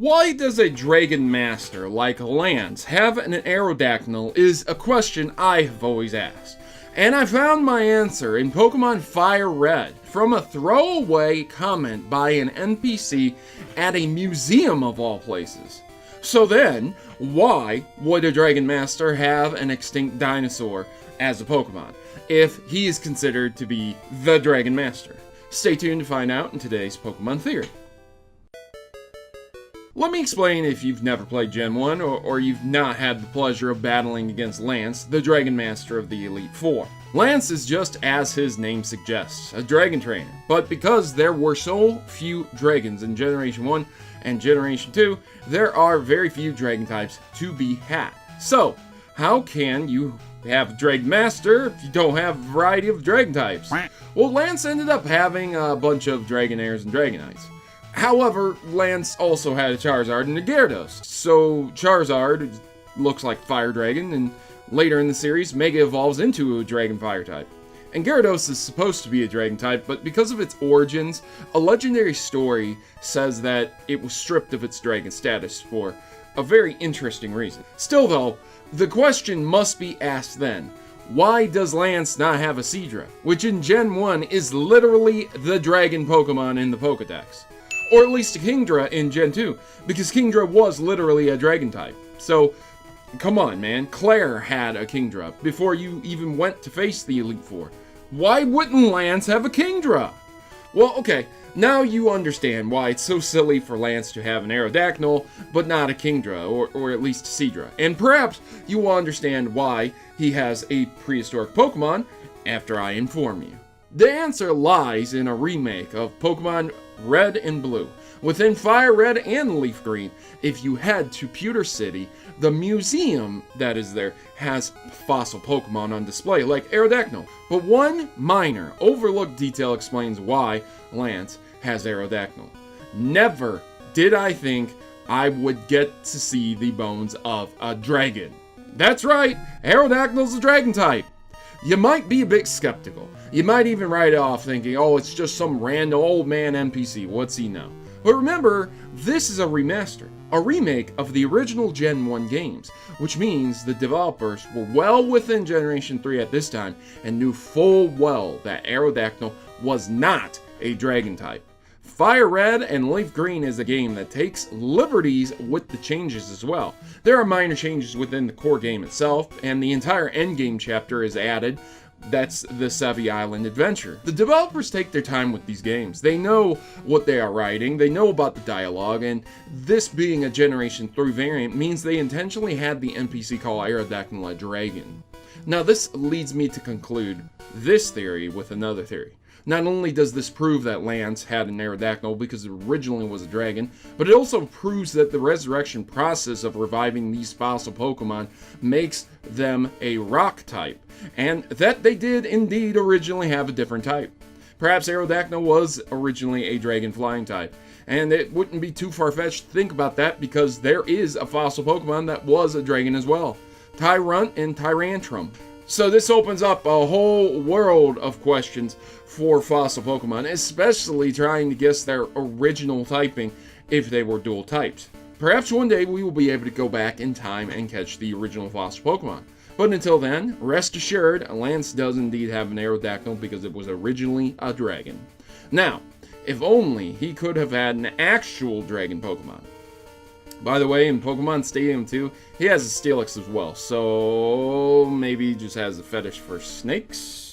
Why does a Dragon Master like Lance have an Aerodactyl is a question I have always asked. And I found my answer in Pokemon Fire Red from a throwaway comment by an NPC at a museum of all places. So then, why would a Dragon Master have an extinct dinosaur as a Pokemon, if he is considered to be the Dragon Master? Stay tuned to find out in today's Pokemon Theory. Let me explain if you've never played Gen 1 or you've not had the pleasure of battling against Lance, the Dragon Master of the Elite Four. Lance is just as his name suggests, a Dragon Trainer, but because there were so few Dragons in Generation 1 and Generation 2, there are very few Dragon types to be had. So, how can you have a Dragon Master if you don't have a variety of Dragon types? Well, Lance ended up having a bunch of Dragonairs and Dragonites. However, Lance also had a Charizard and a Gyarados. So Charizard looks like Fire Dragon, and later in the series, Mega evolves into a Dragon Fire type. And Gyarados is supposed to be a Dragon type, but because of its origins, a legendary story says that it was stripped of its Dragon status for a very interesting reason. Still though, the question must be asked then, why does Lance not have a Seadra, which in Gen 1 is literally the Dragon Pokemon in the Pokedex? Or at least a Kingdra in Gen 2, because Kingdra was literally a Dragon type. So, come on man, Claire had a Kingdra before you even went to face the Elite Four. Why wouldn't Lance have a Kingdra? Well, okay, now you understand why it's so silly for Lance to have an Aerodactyl, but not a Kingdra, or at least a Seadra. And perhaps you will understand why he has a prehistoric Pokemon after I inform you. The answer lies in a remake of Pokemon Red and Blue. Within Fire Red and Leaf Green, if you head to Pewter City, the museum that is there has fossil Pokemon on display, like Aerodactyl. But one minor, overlooked detail explains why Lance has Aerodactyl. Never did I think I would get to see the bones of a dragon. That's right, Aerodactyl's a dragon type. You might be a bit skeptical. You might even write it off thinking, oh, it's just some random old man NPC, what's he know? But remember, this is a remaster, a remake of the original Gen 1 games, which means the developers were well within Generation 3 at this time and knew full well that Aerodactyl was not a dragon type. Fire Red and Leaf Green is a game that takes liberties with the changes as well. There are minor changes within the core game itself, and the entire endgame chapter is added. That's the Sevii Island adventure. The developers take their time with these games. They know what they are writing, they know about the dialogue, and this being a Generation 3 variant means they intentionally had the NPC call Aerodactyl a dragon. Now this leads me to conclude this theory with another theory. Not only does this prove that Lance had an Aerodactyl because it originally was a dragon, but it also proves that the resurrection process of reviving these fossil Pokemon makes them a rock type, and that they did indeed originally have a different type. Perhaps Aerodactyl was originally a dragon flying type, and it wouldn't be too far-fetched to think about that because there is a fossil Pokemon that was a dragon as well, Tyrunt and Tyrantrum. So this opens up a whole world of questions for fossil Pokemon, especially trying to guess their original typing if they were dual types. Perhaps one day we will be able to go back in time and catch the original fossil Pokemon. But until then, rest assured, Lance does indeed have an Aerodactyl because it was originally a dragon. Now, if only he could have had an actual dragon Pokemon. By the way, in Pokemon Stadium 2, he has a Steelix as well, so maybe he just has a fetish for snakes?